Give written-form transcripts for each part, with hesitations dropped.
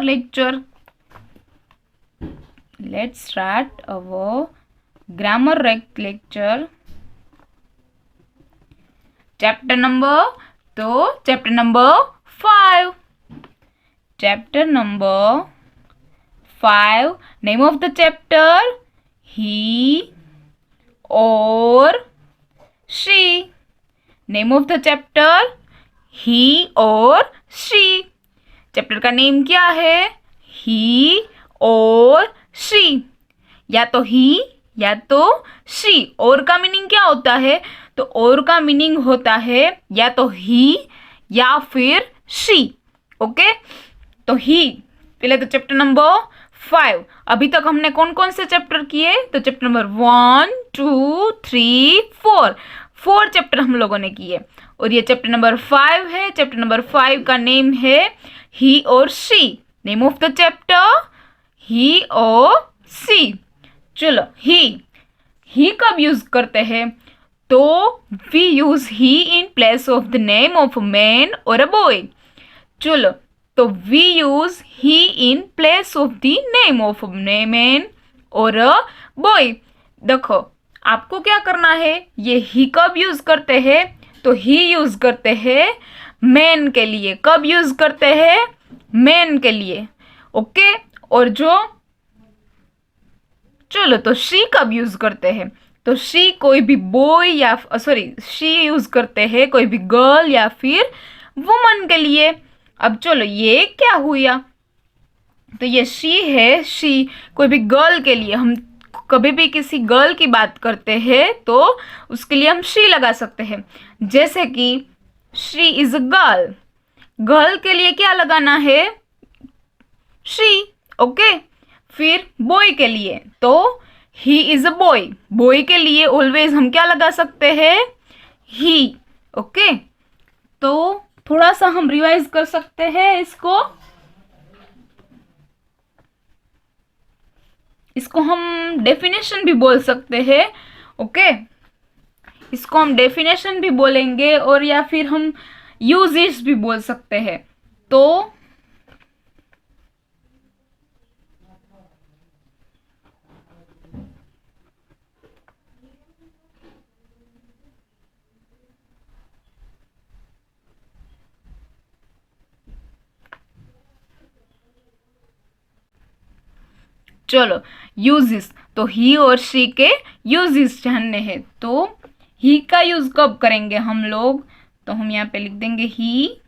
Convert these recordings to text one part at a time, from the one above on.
lecture. Let's start our grammar lecture. Chapter number 5. Chapter number 5. Name of the chapter: he or she. Name of the chapter: he or she. Chapter का name क्या है? He और she. या तो ही या तो she. और का मीनिंग क्या होता है? तो और का मीनिंग होता है या तो ही या फिर शी. ओके, तो ही. पहले तो चैप्टर नंबर 5. अभी तक हमने कौन कौन से चैप्टर किए? तो चैप्टर नंबर 1, 2, 3, 4. 4 चैप्टर हम लोगों ने किए. और ये चैप्टर नंबर 5 है. चैप्टर नंबर 5 का नेम है ही और she. Name of the chapter: he और शी. चलो, ही कब यूज करते हैं? तो we use he in place of the name of a man और अ बॉय. चलो, तो we use he in place of the name of a man और अ बॉय. देखो, आपको क्या करना है? ये ही कब यूज करते हैं? तो ही यूज करते हैं मैन के लिए. कब यूज करते हैं? मैन के लिए. ओके. और जो चलो, तो शी कब यूज करते हैं? तो शी कोई भी बॉय या शी यूज करते हैं कोई भी गर्ल या फिर वुमन के लिए. अब चलो, ये क्या हुआ? तो ये शी है. शी कोई भी गर्ल के लिए. हम कभी भी किसी गर्ल की बात करते हैं तो उसके लिए हम शी लगा सकते हैं. जैसे कि she is a girl. Girl के लिए क्या लगाना है? शी. ओके. फिर बॉय के लिए तो he is a boy. Boy के लिए ऑलवेज हम क्या लगा सकते हैं? ही. ओके. तो थोड़ा सा हम रिवाइज कर सकते हैं इसको. हम डेफिनेशन भी बोल सकते हैं. ओके. इसको हम डेफिनेशन भी बोलेंगे और या फिर हम यूजेस भी बोल सकते हैं. तो चलो, यूजेस. तो ही और शी के यूजेस जानने हैं. तो ही का यूज कब करेंगे हम लोग? तो हम यहाँ पे लिख देंगे he.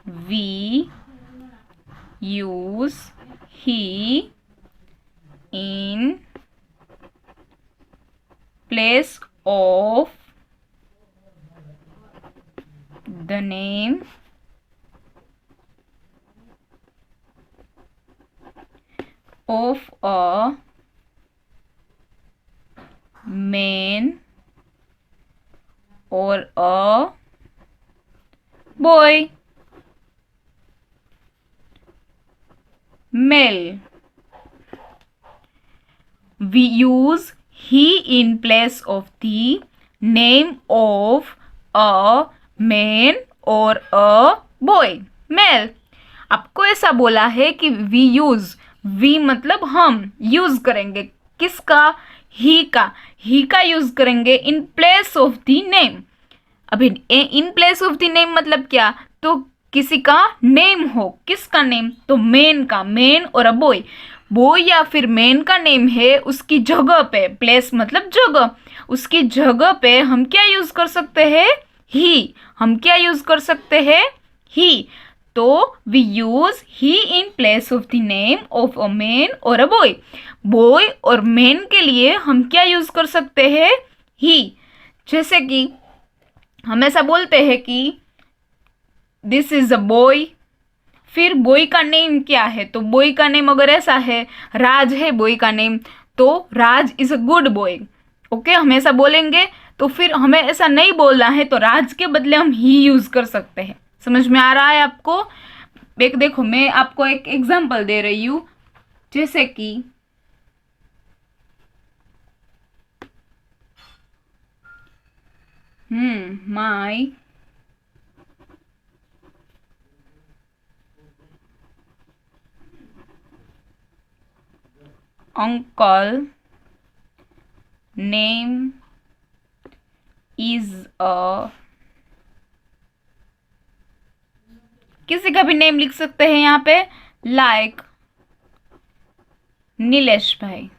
We use he in place of the name of a man or a boy. Male. We use he in place of the name of a man or a boy. Male. आपको ऐसा बोला है कि we use. We मतलब हम use करेंगे किसका? ही का. ही का यूज करेंगे in place of the name. अभी in place of the name मतलब क्या? तो किसी का नेम हो. किसका नेम? तो मैन का. मैन और अ बॉय. बॉय या फिर मैन का नेम है, उसकी जगह पे. प्लेस मतलब जगह. उसकी जगह पे हम क्या यूज कर सकते हैं? ही. हम क्या यूज कर सकते हैं? ही. तो we use he in place of the name of a man और अ बॉय. बॉय और मैन के लिए हम क्या यूज कर सकते हैं? ही. जैसे कि हम ऐसा बोलते हैं कि दिस इज अ बॉय. फिर बॉय का नेम क्या है? तो बॉय का नेम अगर ऐसा है, राज है बॉय का नेम, तो Raj is a good boy. Okay, हम ऐसा बोलेंगे. तो फिर हमें ऐसा नहीं बोलना है तो राज के बदले हम ही यूज कर सकते हैं. समझ में आ रहा है आपको? एक देखो, मैं आपको एक एग्जांपल दे रही हूं. जैसे कि my uncle name is a, किसी का भी नेम लिख सकते हैं यहाँ पे, लाइक नीलेश भाई।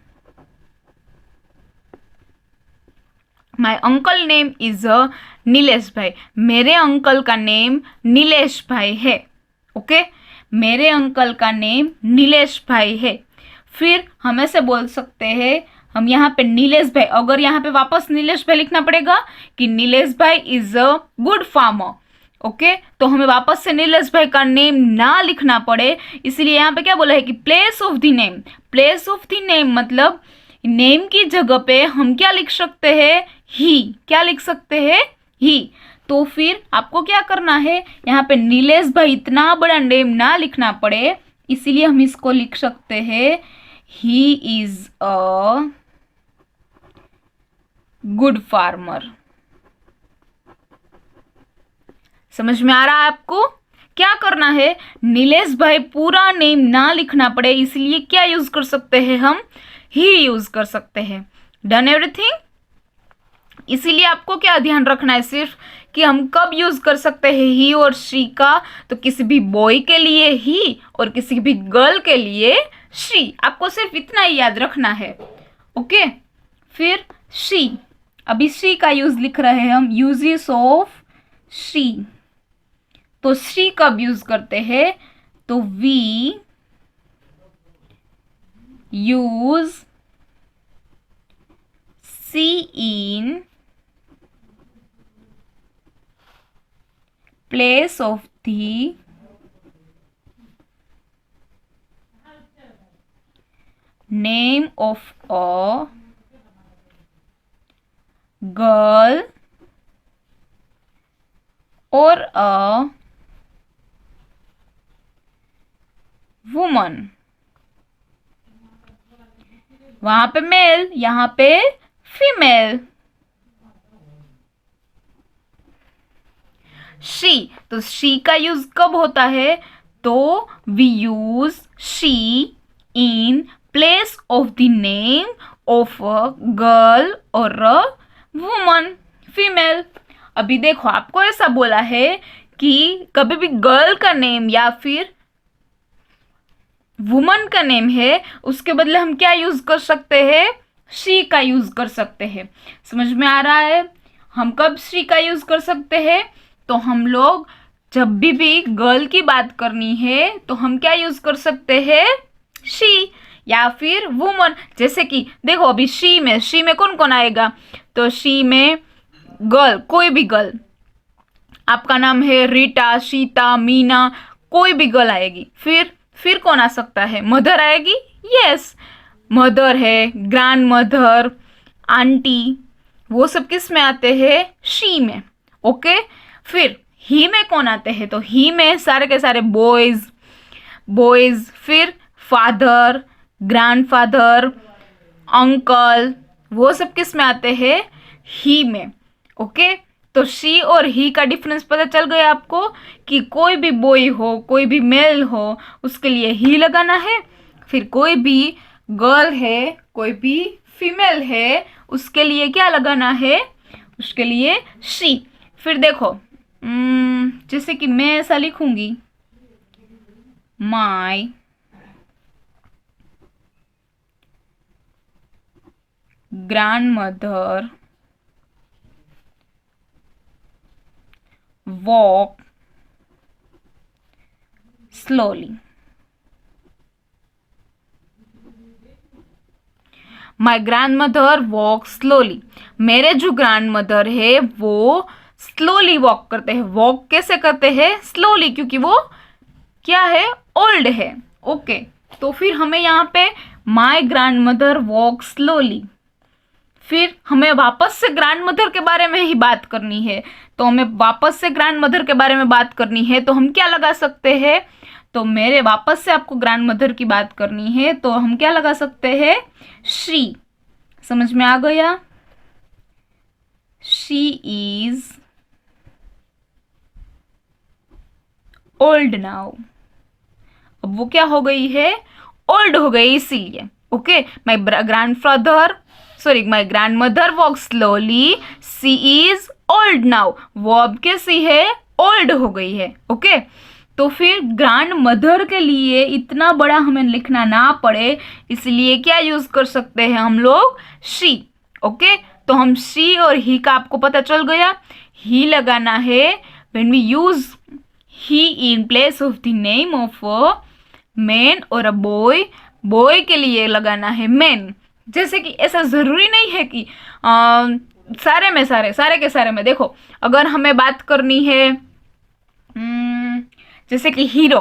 My uncle name is a Nilesh भाई, मेरे अंकल का नेम नीलेश भाई है। ओके, मेरे अंकल का नेम नीलेश भाई है। फिर हम ऐसे बोल सकते हैं, हम यहाँ पे नीलेश भाई, अगर यहाँ पे वापस नीलेश भाई लिखना पड़ेगा कि नीलेश भाई is a good farmer. Okay, तो हमें वापस से नीलेश भाई का नेम ना लिखना पड़े, इसलिए यहाँ पे क्या बोला है कि place of the name. Place of the name मतलब नेम की जगह पे हम क्या लिख सकते हैं, ही। क्या लिख सकते हैं, ही। तो फिर आपको क्या करना है, यहाँ पे नीलेश भाई इतना बड़ा नेम ना लिखना पड़े, इसीलिए हम इसको लिख सकते हैं he is a good farmer. समझ में आ रहा है आपको? क्या करना है, नीलेश भाई पूरा नेम ना लिखना पड़े, इसलिए क्या यूज कर सकते हैं हम, ही यूज कर सकते हैं। Done everything? इसीलिए आपको क्या ध्यान रखना है सिर्फ कि हम कब यूज कर सकते हैं ही और शी का, तो किसी भी बॉय के लिए ही और किसी भी गर्ल के लिए शी। आपको सिर्फ इतना ही याद रखना है। ओके, फिर शी, अभी शी का यूज लिख रहे हैं हम, यूजेस ऑफ शी। तो शी कब यूज करते हैं, तो we use she in place of the name of a girl और अ वुमन। वहां पे मेल, यहां पे फीमेल। शी, तो शी का यूज कब होता है, तो we use she in place of the name of a girl और अ वुमन, फीमेल। अभी देखो, आपको ऐसा बोला है कि कभी भी गर्ल का नेम या फिर वुमन का नेम है, उसके बदले हम क्या यूज कर सकते हैं, शी का यूज कर सकते हैं। समझ में आ रहा है? हम कब शी का यूज कर सकते हैं, तो हम लोग जब भी गर्ल की बात करनी है तो हम क्या यूज कर सकते हैं, शी या फिर वुमन। जैसे कि देखो, अभी शी में कौन कौन आएगा, तो शी में गर्ल, कोई भी गर्ल, आपका नाम है रीटा, सीता, मीना, कोई भी गर्ल आएगी। फिर कौन आ सकता है, मदर आएगी, यस, मदर है, ग्रैंड मदर, आंटी, वो सब किस में आते हैं, शी में। ओके, फिर ही में कौन आते हैं, तो ही में सारे के सारे बॉयज, फिर फादर, ग्रैंडफादर, अंकल, वो सब किस में आते हैं, ही में। ओके, तो शी और ही का डिफरेंस पता चल गया आपको कि कोई भी बॉय हो, कोई भी मेल हो, उसके लिए ही लगाना है। फिर कोई भी गर्ल है, कोई भी फीमेल है, उसके लिए क्या लगाना है, उसके लिए शी। फिर देखो, जैसे कि मैं ऐसा लिखूंगी, माई grandmother walk slowly. My grandmother walk slowly. मेरे जो ग्रैंडमदर है वो स्लोली वॉक करते हैं। वॉक कैसे करते हैं, स्लोली, क्योंकि वो क्या है, ओल्ड है। ओके, तो फिर हमें यहाँ पे माई ग्रैंडमदर वॉक स्लोली, फिर हमें वापस से ग्रैंड मदर के बारे में ही बात करनी है, तो हमें वापस से ग्रैंड मदर के बारे में बात करनी है, तो हम क्या लगा सकते हैं, तो मेरे वापस से आपको ग्रैंड मदर की बात करनी है, तो हम क्या लगा सकते हैं, शी। समझ में आ गया? She is old now. अब वो क्या हो गई है, ओल्ड हो गई, इसीलिए। Okay, my grandmother walk slowly, she is old now. वो अब कैसी है, ओल्ड हो गई है। ओके, तो फिर ग्रैंड मदर के लिए इतना बड़ा हमें लिखना ना पड़े, इसलिए क्या यूज कर सकते हैं हम लोग, शी। ओके, तो हम शी और ही का आपको पता चल गया। ही लगाना है when we use he in place of the name of a man और अ बॉय। बॉय के लिए लगाना है मैन। जैसे कि ऐसा जरूरी नहीं है कि सारे के सारे में देखो, अगर हमें बात करनी है जैसे कि हीरो,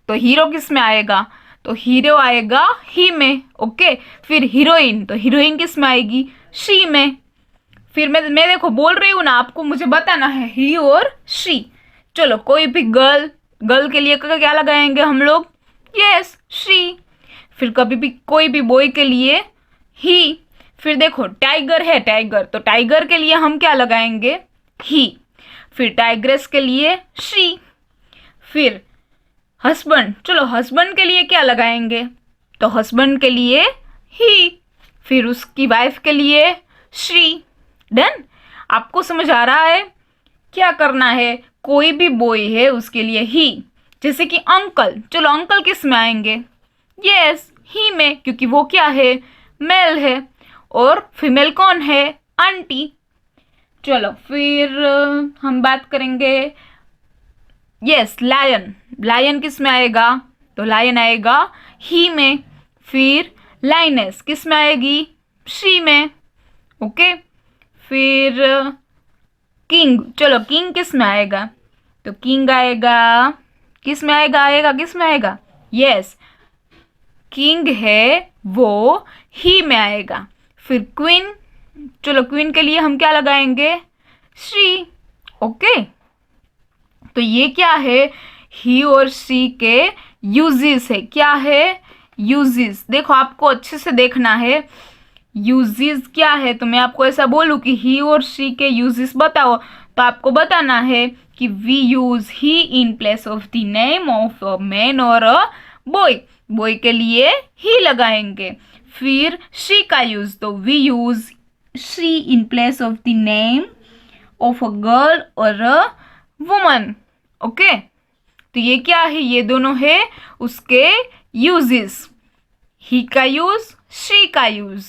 तो हीरो किस में आएगा, तो हीरो आएगा ही में। ओके, फिर हीरोइन, तो हीरोइन किस में आएगी, शी में। फिर मैं देखो बोल रही हूँ ना, आपको मुझे बताना है ही और शी। चलो, कोई भी गर्ल के लिए क्या लगाएंगे हम लोग, यस, शी। फिर कभी भी कोई भी बॉय के लिए ही। फिर देखो टाइगर है, टाइगर, तो टाइगर के लिए हम क्या लगाएंगे, ही। फिर टाइग्रेस के लिए शी। फिर हस्बैंड, चलो हस्बैंड के लिए क्या लगाएंगे, तो हस्बैंड के लिए ही। फिर उसकी वाइफ के लिए शी। डन। आपको समझ आ रहा है क्या करना है, कोई भी बॉय है उसके लिए ही। जैसे कि अंकल, चलो अंकल किस में आएंगे, यस, ही में, क्योंकि वो क्या है, मेल है। और फीमेल कौन है, आंटी। चलो फिर हम बात करेंगे, यस, लायन। लायन किस में आएगा, तो लायन आएगा ही में। फिर लाइनेस किस में आएगी, शी में। ओके, फिर किंग, चलो किंग किस में आएगा, तो किंग आएगा किस में आएगा किस में आएगा, यस, किंग है वो ही में आएगा। फिर क्वीन, चलो क्वीन के लिए हम क्या लगाएंगे, शी। ओके, तो ये क्या है, ही और शी के यूजेस है। क्या है, यूजेस। देखो आपको अच्छे से देखना है यूजेस क्या है। तो मैं आपको ऐसा बोलूं कि ही और शी के यूजेस बताओ, तो आपको बताना है कि we use he in place of the name of a man और अ बॉय। बॉय के लिए ही लगाएंगे। फिर शी का यूज, तो we use she in place of the name of a girl और अ वुमन। ओके, तो ये क्या है, ये दोनों है उसके यूजेस, ही का यूज, शी का यूज।